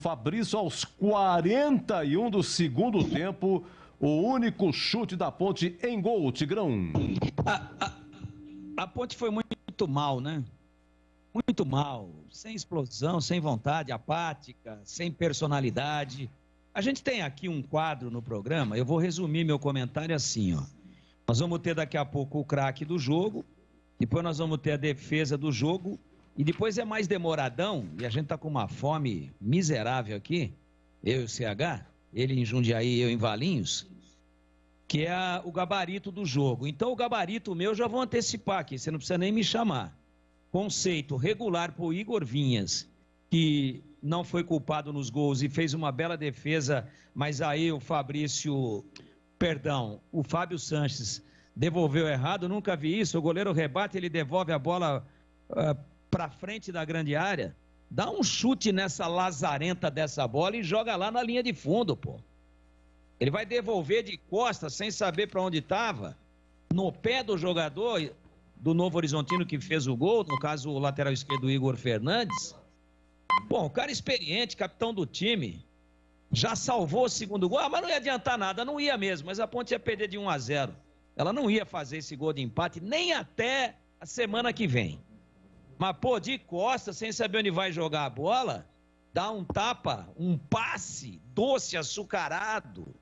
Fabrício, aos 41 do segundo tempo, o único chute da Ponte em gol, Tigrão. A Ponte foi muito mal, né? Muito mal, sem explosão, sem vontade, apática, sem personalidade. A gente tem aqui um quadro no programa, eu vou resumir meu comentário assim, ó. Nós vamos ter daqui a pouco o craque do jogo, depois nós vamos ter a defesa do jogo, e depois é mais demoradão, e a gente tá com uma fome miserável aqui, eu e o CH, ele em Jundiaí e eu em Valinhos, que é o gabarito do jogo. Então o gabarito meu eu já vou antecipar aqui, você não precisa nem me chamar. Conceito regular para o Igor Vinhas, que não foi culpado nos gols e fez uma bela defesa, mas aí o Fábio Sanches devolveu errado, nunca vi isso, o goleiro rebate, ele devolve a bola para frente da grande área, dá um chute nessa lazarenta dessa bola e joga lá na linha de fundo, pô. Ele vai devolver de costas, sem saber para onde estava, no pé do jogador do Novo Horizontino que fez o gol, no caso o lateral esquerdo Igor Fernandes. Bom, o cara experiente, capitão do time, já salvou o segundo gol, mas não ia adiantar nada, não ia mesmo, mas a Ponte ia perder de 1-0. Ela não ia fazer esse gol de empate nem até a semana que vem. Mas, pô, de costas, sem saber onde vai jogar a bola, dá um tapa, um passe doce, açucarado,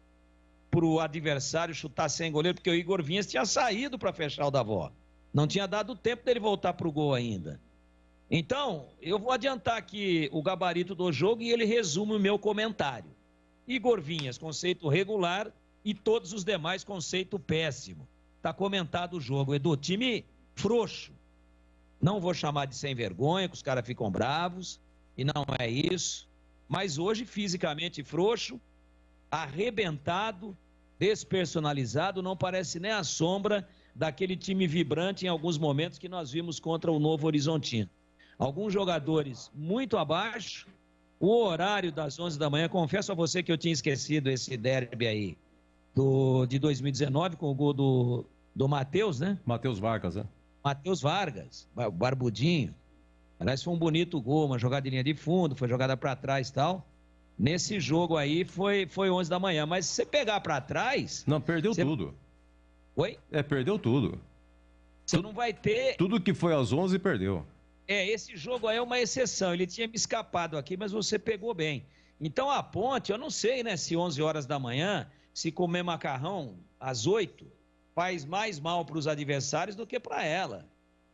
pro adversário chutar sem goleiro, porque o Igor Vinhas tinha saído para fechar o Davó. Não tinha dado tempo dele voltar pro gol ainda. Então, eu vou adiantar aqui o gabarito do jogo e ele resume o meu comentário. Igor Vinhas, conceito regular, e todos os demais, conceito péssimo. Tá comentado o jogo. É do time frouxo. Não vou chamar de sem vergonha, que os caras ficam bravos, e não é isso. Mas hoje, fisicamente frouxo, arrebentado, despersonalizado, não parece nem a sombra daquele time vibrante em alguns momentos que nós vimos contra o Novo Horizontino. Alguns jogadores muito abaixo, o horário das 11 da manhã, confesso a você que eu tinha esquecido esse derby aí, de 2019, com o gol do Matheus, né? Matheus Vargas, né? Matheus Vargas, o barbudinho. Aliás, foi um bonito gol, uma jogada de linha de fundo, foi jogada para trás e tal. Nesse jogo aí foi 11 da manhã, mas se você pegar para trás... Não, perdeu tudo. Oi? Perdeu tudo. Você não vai ter... Tudo que foi às 11 perdeu. Esse jogo aí é uma exceção, ele tinha me escapado aqui, mas você pegou bem. Então a Ponte, eu não sei, né, se 11 horas da manhã, se comer macarrão às 8, faz mais mal para os adversários do que para ela.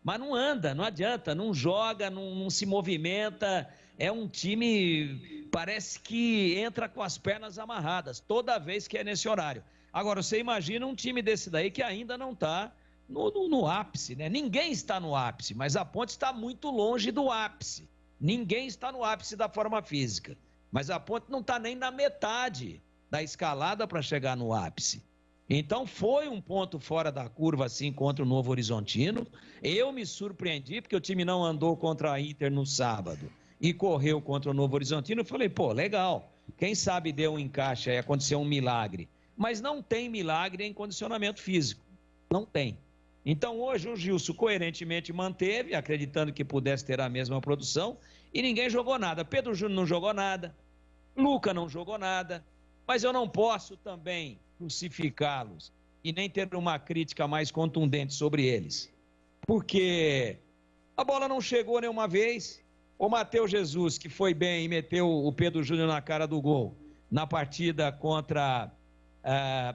Mas não anda, não adianta, não joga, não se movimenta, é um time, parece que entra com as pernas amarradas, toda vez que é nesse horário. Agora, você imagina um time desse daí que ainda não está no ápice, né? Ninguém está no ápice, mas a Ponte está muito longe do ápice. Ninguém está no ápice da forma física, mas a Ponte não está nem na metade da escalada para chegar no ápice. Então foi um ponto fora da curva assim contra o Novo Horizontino. Eu me surpreendi porque o time não andou contra a Inter no sábado e correu contra o Novo Horizontino. Eu falei, pô, legal, quem sabe deu um encaixe aí, aconteceu um milagre. Mas não tem milagre em condicionamento físico, não tem. Então hoje o Gilson coerentemente manteve, acreditando que pudesse ter a mesma produção, e ninguém jogou nada. Pedro Júnior não jogou nada, Luca não jogou nada, mas eu não posso também crucificá-los e nem ter uma crítica mais contundente sobre eles, porque a bola não chegou nenhuma vez. O Matheus Jesus, que foi bem e meteu o Pedro Júnior na cara do gol na partida contra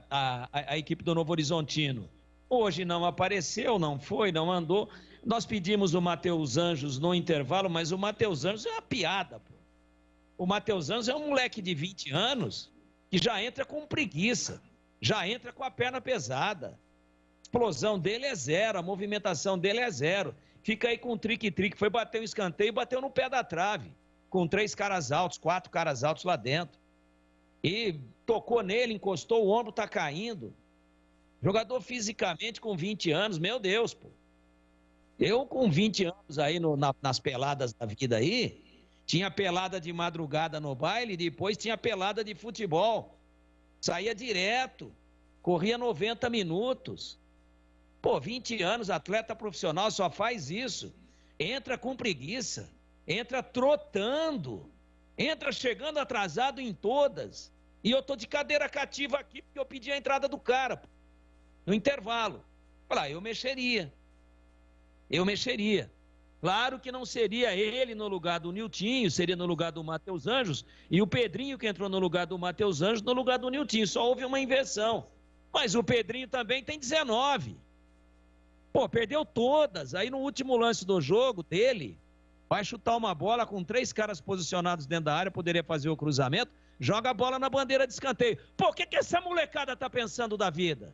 a equipe do Novo Horizontino, hoje não apareceu, não foi, não andou. Nós pedimos o Matheus Anjos no intervalo, mas o Matheus Anjos é uma piada, pô. O Matheus Anjos é um moleque de 20 anos que já entra com preguiça, já entra com a perna pesada. A explosão dele é zero, a movimentação dele é zero. Fica aí com trique-trique, foi bater um escanteio e bateu no pé da trave, com 3 caras altos, 4 caras altos lá dentro. E tocou nele, encostou o ombro, tá caindo. Jogador fisicamente com 20 anos, meu Deus, pô. Eu com 20 anos aí nas peladas da vida aí, tinha pelada de madrugada no baile, depois tinha pelada de futebol. Saía direto, corria 90 minutos. Pô, 20 anos, atleta profissional só faz isso. Entra com preguiça, entra trotando, Entra chegando atrasado em todas. E eu tô de cadeira cativa aqui porque eu pedi a entrada do cara no intervalo. Eu mexeria. Claro que não seria ele no lugar do Niltinho, seria no lugar do Matheus Anjos, e o Pedrinho que entrou no lugar do Matheus Anjos no lugar do Niltinho. Só houve uma inversão. Mas o Pedrinho também tem 19. Perdeu todas. Aí no último lance do jogo dele, vai chutar uma bola com 3 caras posicionados dentro da área, poderia fazer o cruzamento, joga a bola na bandeira de escanteio. O que essa molecada tá pensando da vida?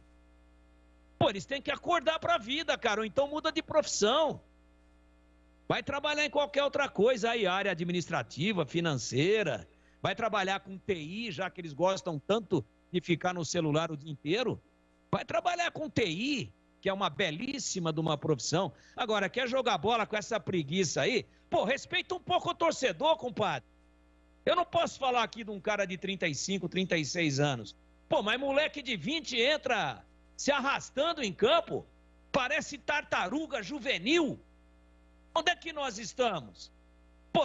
Eles têm que acordar pra vida, cara, ou então muda de profissão. Vai trabalhar em qualquer outra coisa aí, área administrativa, financeira, vai trabalhar com TI, já que eles gostam tanto de ficar no celular o dia inteiro. Vai trabalhar com TI, que é uma belíssima de uma profissão. Agora, quer jogar bola com essa preguiça aí? Respeita um pouco o torcedor, compadre. Eu não posso falar aqui de um cara de 35, 36 anos. Mas moleque de 20 entra se arrastando em campo, parece tartaruga juvenil. Onde é que nós estamos?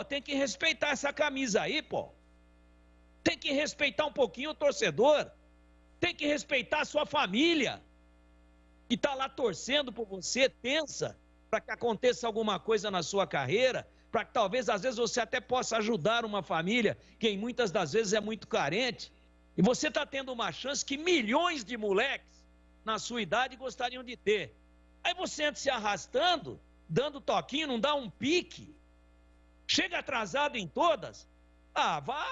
Tem que respeitar essa camisa aí, Tem que respeitar um pouquinho o torcedor. Tem que respeitar a sua família, que está lá torcendo por você, tensa, para que aconteça alguma coisa na sua carreira, para que talvez, às vezes, você até possa ajudar uma família que muitas das vezes é muito carente. E você está tendo uma chance que milhões de moleques na sua idade gostariam de ter. Aí você entra se arrastando, dando toquinho, não dá um pique, chega atrasado em todas. Vá